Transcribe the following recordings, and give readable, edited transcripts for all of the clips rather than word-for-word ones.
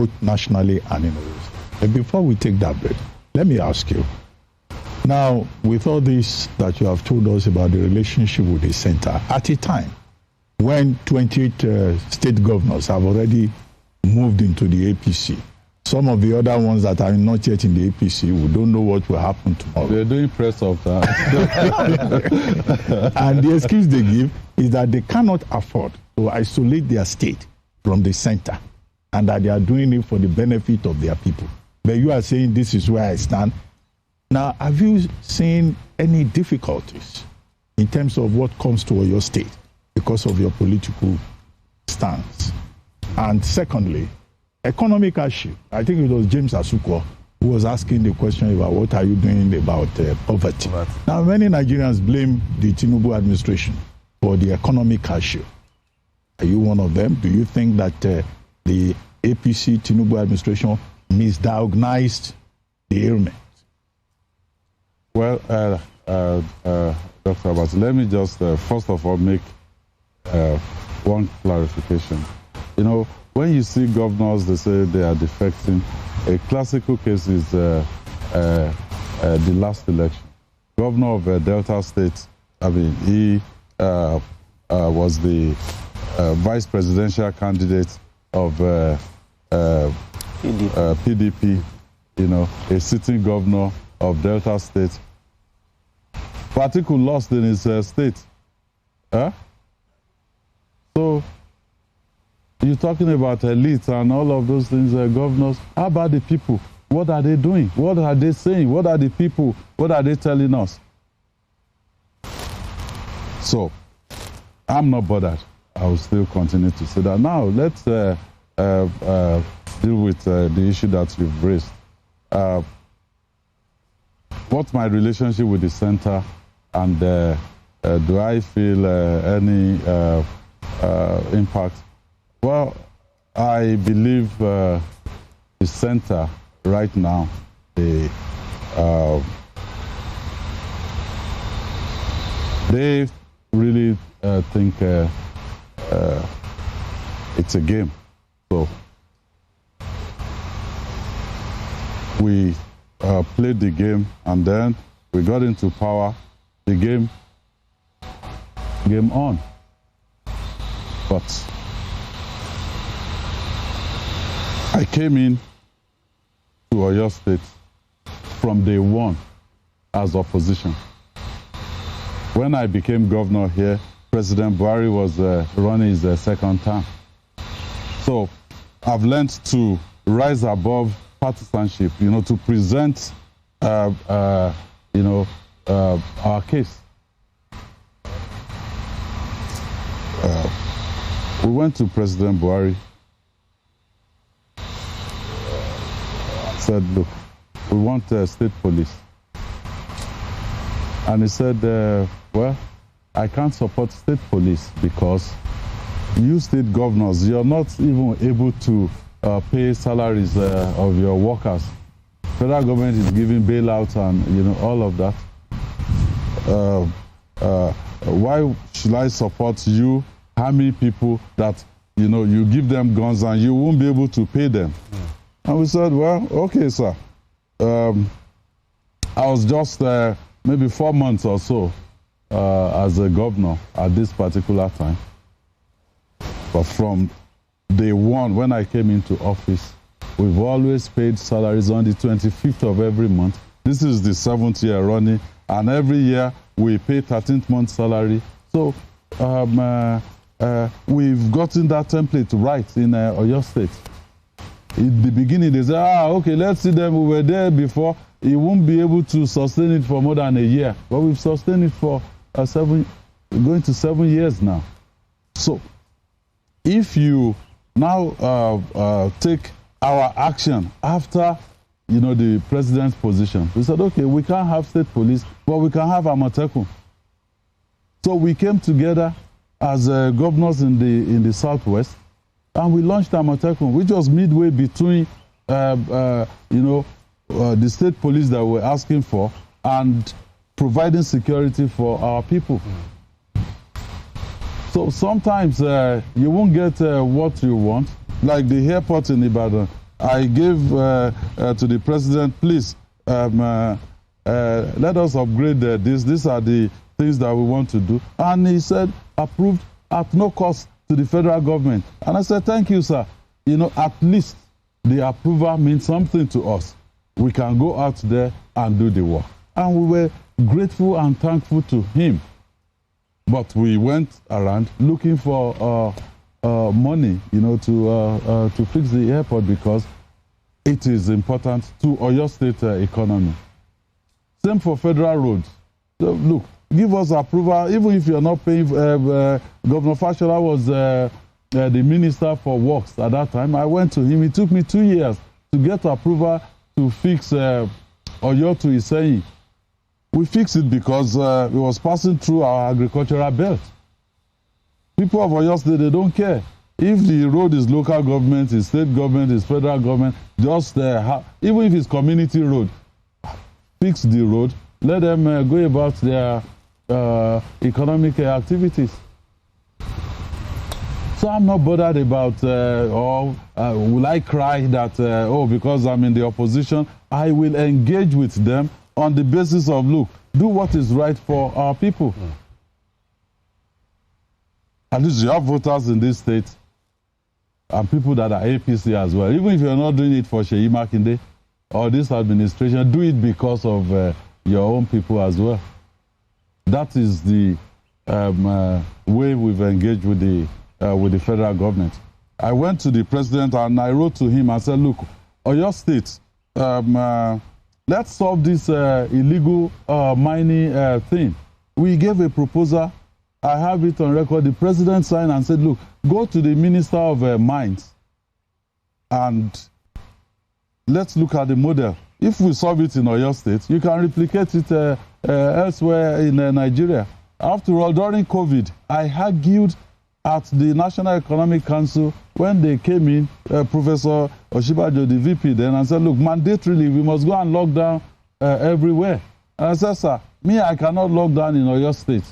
both nationally and internationally. But before we take that break, let me ask you, now, with all this that you have told us about the relationship with the center, at a time when 28 state governors have already moved into the APC, some of the other ones that are not yet in the APC, we don't know what will happen tomorrow. They're doing press of that. And the excuse they give is that they cannot afford to isolate their state from the center, and that they are doing it for the benefit of their people. But you are saying this is where I stand. Now, have you seen any difficulties in terms of what comes to your state because of your political stance? And secondly, economic issue. I think it was James Asuko who was asking the question about what are you doing about poverty. Now, many Nigerians blame the Tinubu administration for the economic issue. Are you one of them? Do you think that the APC Tinubu administration misdiagnosed the ailment? Well, Dr. Abbas, let me just first of all make one clarification. You know, when you see governors, they say they are defecting. A classical case is the last election. Governor of Delta State, I mean, he was the vice presidential candidate of PDP, you know, a sitting governor of Delta State. Particle lost in his state. Huh? So, you're talking about elites and all of those things, governors. How about the people? What are they doing? What are they saying? What are the people? What are they telling us? So, I'm not bothered. I will still continue to say that. Now, let's deal with the issue that you've raised. What's my relationship with the center, and do I feel any impact? Well, I believe the center right now, they really think it's a game. So we played the game, and then we got into power. The game on. But I came in to Oyo State from day one as opposition. When I became governor here, President Buhari was running his second term. So I've learned to rise above partisanship, you know, to present, our case. We went to President Buhari, said, look, we want state police. And he said, well, I can't support state police because you state governors, you're not even able to pay salaries of your workers. Federal government is giving bailouts and, you know, all of that. Why should I support you harming people that, you know, you give them guns and you won't be able to pay them? And we said, well, okay, sir. I was just maybe 4 months or so as a governor at this particular time. But from day one, when I came into office, we've always paid salaries on the 25th of every month. This is the 7th year running, and every year we pay 13th month salary. So we've gotten that template right in Oyo State. In the beginning, they said, okay, let's see them. We were there before. He won't be able to sustain it for more than a year. But we've sustained it for going to 7 years now. So if you now take our action after, you know, the president's position, we said, okay, we can't have state police, but we can have Amotekun. So we came together as governors in the Southwest, and we launched Amotekun, which was midway between, the state police that we're asking for and providing security for our people. So sometimes you won't get what you want. Like the airport in Ibadan, I gave to the president, please, let us upgrade this. These are the things that we want to do. And he said, approved at no cost to the federal government. And I said, thank you, sir. You know, at least the approval means something to us. We can go out there and do the work. And we were grateful and thankful to him. But we went around looking for money, you know, to fix the airport because it is important to Oyo State economy. Same for federal roads. So, look, give us approval, even if you're not paying. Governor Fashola was the minister for works at that time. I went to him. It took me 2 years to get approval to fix Oyo to Iseyin. We fixed it because it was passing through our agricultural belt. People of Oyo State, they don't care. If the road is local government, is state government, is federal government, just even if it's community road, fix the road, let them go about their economic activities. So I'm not bothered about, will I cry that, because I'm in the opposition, I will engage with them on the basis of, look, do what is right for our people. At least you have voters in this state and people that are APC as well. Even if you're not doing it for Seyi Makinde or this administration, do it because of your own people as well. That is the way we've engaged with the federal government. I went to the president and I wrote to him and said, look, Oyo State, let's solve this illegal mining thing. We gave a proposal. I have it on record. The president signed and said, look, go to the Minister of Mines and let's look at the model. If we solve it in Oyo State, you can replicate it elsewhere in Nigeria. After all, during COVID, I argued at the National Economic Council when they came in, Professor Oshibajo, the VP then, and said, look, mandatorily, we must go and lock down everywhere. And I said, sir, I cannot lock down in Oyo State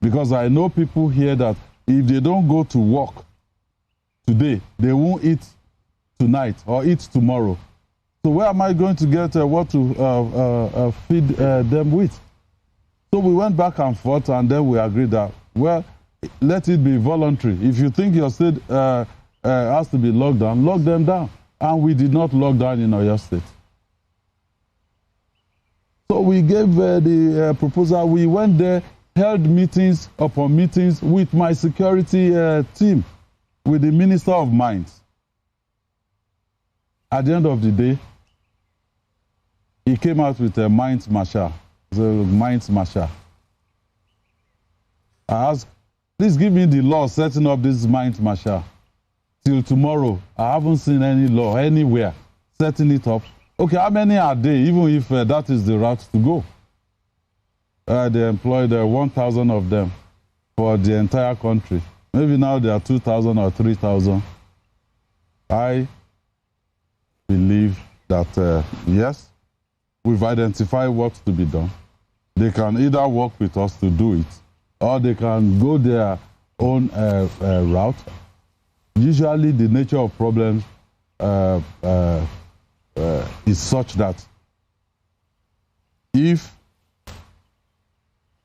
because I know people here that if they don't go to work today, they won't eat tonight or eat tomorrow. So where am I going to get what to feed them with? So we went back and forth, and then we agreed that, well, let it be voluntary. If you think your state has to be locked down, lock them down. And we did not lock down in Oyo State. So we gave the proposal. We went there, held meetings upon meetings with my security team, with the Minister of Mines. At the end of the day, he came out with a mines marshal. The mines marshal. I asked, please give me the law setting up this mines marshal. Till tomorrow, I haven't seen any law anywhere setting it up. Okay, how many are there, even if that is the route to go? They employed 1,000 of them for the entire country. Maybe now there are 2,000 or 3,000. I believe that, yes, we've identified what to be done. They can either work with us to do it, or they can go their own route. Usually the nature of problems is such that if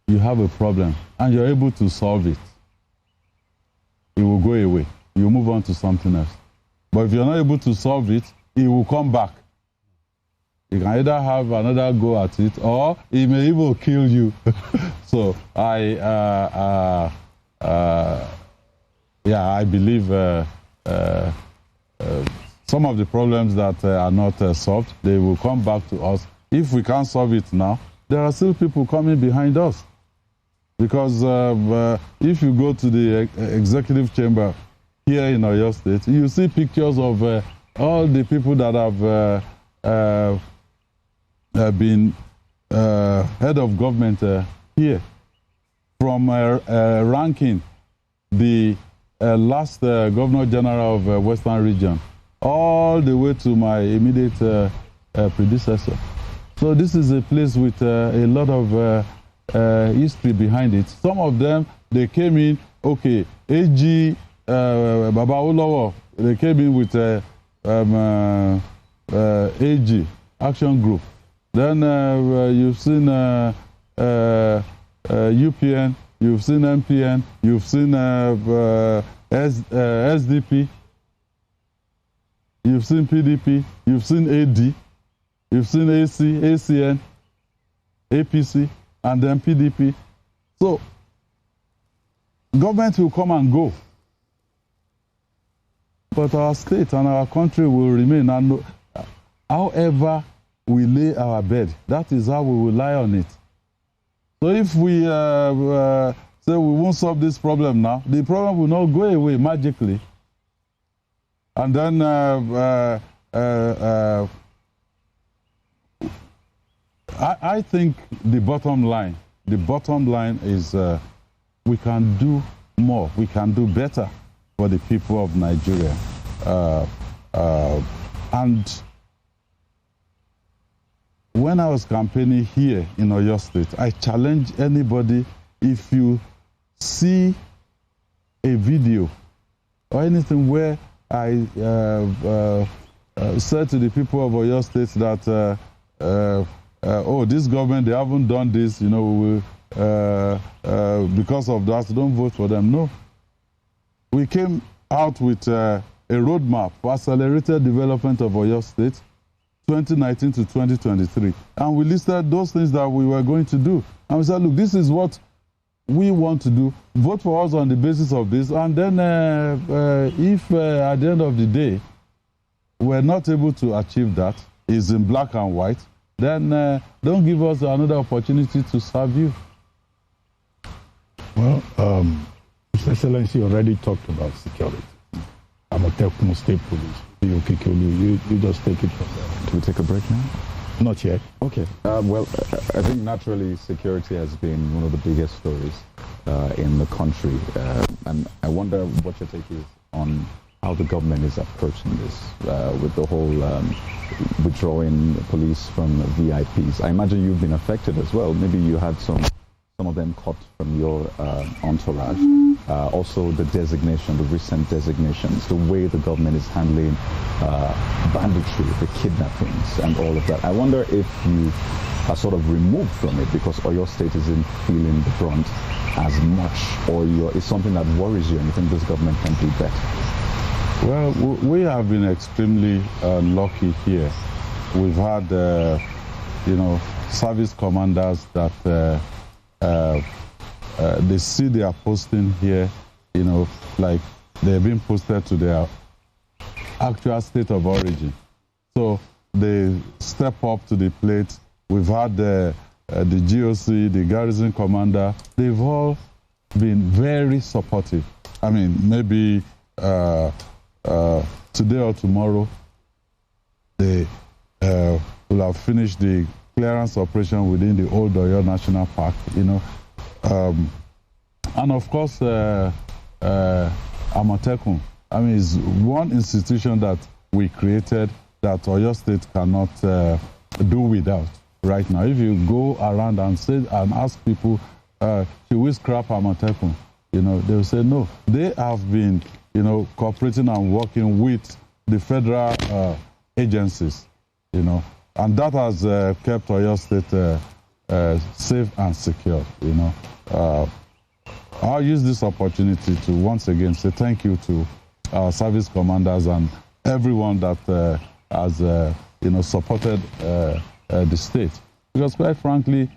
you have a problem and you're able to solve it, it will go away. You move on to something else. But if you're not able to solve it, it will come back. You can either have another go at it, or it may even kill you. So I believe some of the problems that are not solved, they will come back to us. If we can't solve it now, there are still people coming behind us. Because if you go to the executive chamber here in Oyo State, you see pictures of all the people that have been head of government here, from ranking the last Governor General of Western Region, all the way to my immediate predecessor. So this is a place with a lot of history behind it. Some of them, they came in, okay, AG Baba Olowo, they came in with AG, Action Group. Then you've seen UPN, you've seen MPN, you've seen SDP, you've seen PDP, you've seen AD, you've seen AC, ACN, APC, and then PDP. So government will come and go, but our state and our country will remain. And however we lay our bed, that is how we will lie on it. So if we say we won't solve this problem now, the problem will not go away magically. And then I think the bottom line is we can do more, we can do better for the people of Nigeria. And when I was campaigning here in Oyo State, I challenge anybody, if you see a video or anything where I said to the people of Oyo State that, oh, this government, they haven't done this, you know, because of that, don't vote for them. No. We came out with a roadmap for accelerated development of Oyo State, 2019 to 2023. And we listed those things that we were going to do. And we said, look, this is what we want to do. Vote for us on the basis of this. And then if at the end of the day, we're not able to achieve that, it's in black and white, then don't give us another opportunity to serve you. Well, His Excellency already talked about security. I'm a Tekun State Police. You just take it from there. Do we take a break now? Not yet. Okay. Well, I think naturally security has been one of the biggest stories in the country. And I wonder what your take is on how the government is approaching this with the whole withdrawing police from VIPs. I imagine you've been affected as well. Maybe you had some of them caught from your entourage. Also the designation, the recent designations, the way the government is handling banditry, the kidnappings and all of that. I wonder if you are sort of removed from it because Oyo State isn't feeling the brunt as much, or it's something that worries you and you think this government can do better. Well, we have been extremely lucky here. We've had, you know, service commanders that they see their posting here, you know, like they've been posted to their actual state of origin. So they step up to the plate. We've had the GOC, the garrison commander. They've all been very supportive. I mean, maybe today or tomorrow, they will have finished the clearance operation within the Old Oyo National Park, you know. And of course, Amatekun, I mean, is one institution that we created that Oyo State cannot do without right now. If you go around and say and ask people, should we scrap Amatekun? You know, they will say no. They have been, you know, cooperating and working with the federal agencies, you know, and that has kept Oyo State safe and secure, you know. I'll use this opportunity to once again say thank you to our service commanders and everyone that has, you know, supported the state. Because quite frankly,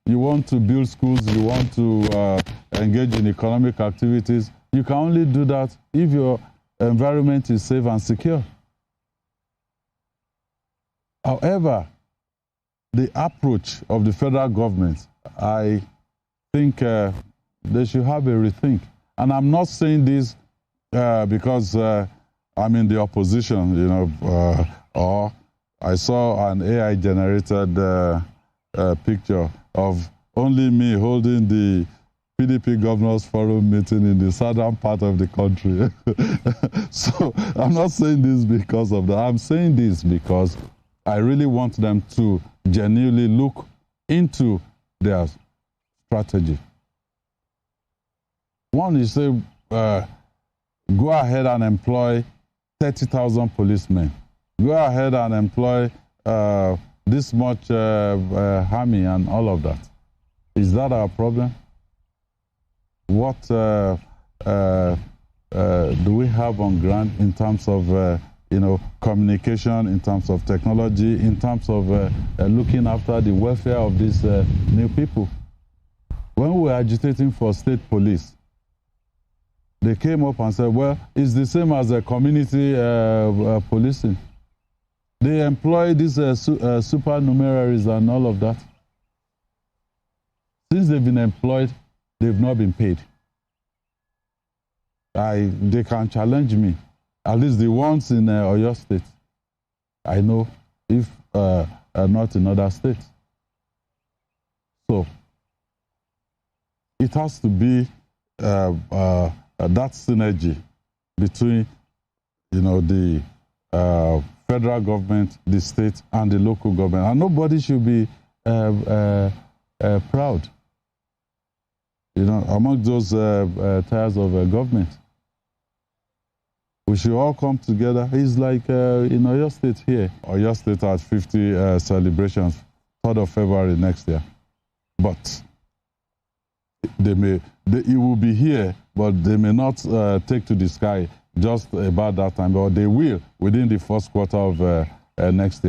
you want to build schools, you want to engage in economic activities, you can only do that if your environment is safe and secure. However, the approach of the federal government, I think they should have a rethink. And I'm not saying this because I'm in the opposition, you know, or I saw an AI-generated picture of only me holding the PDP Governors Forum meeting in the southern part of the country. So I'm not saying this because of that. I'm saying this because I really want them to genuinely look into their strategy. One is say, go ahead and employ 30,000 policemen. Go ahead and employ this much army and all of that. Is that our problem? What do we have on ground in terms of communication, in terms of technology, in terms of looking after the welfare of these new people? When we were agitating for state police, they came up and said, well, it's the same as a community policing. They employ these supernumeraries and all of that. Since they've been employed, they've not been paid. They can challenge me, at least the ones in Oyo State. I know, if not in other states. So, it has to be that synergy between, the federal government, the state, and the local government. And nobody should be proud, among those tiers of government. We should all come together. It's like in Oyo State here. Oyo State has 50 celebrations, 3rd of February next year. But it will be here, but they may not take to the sky just about that time, but they will within the first quarter of next year.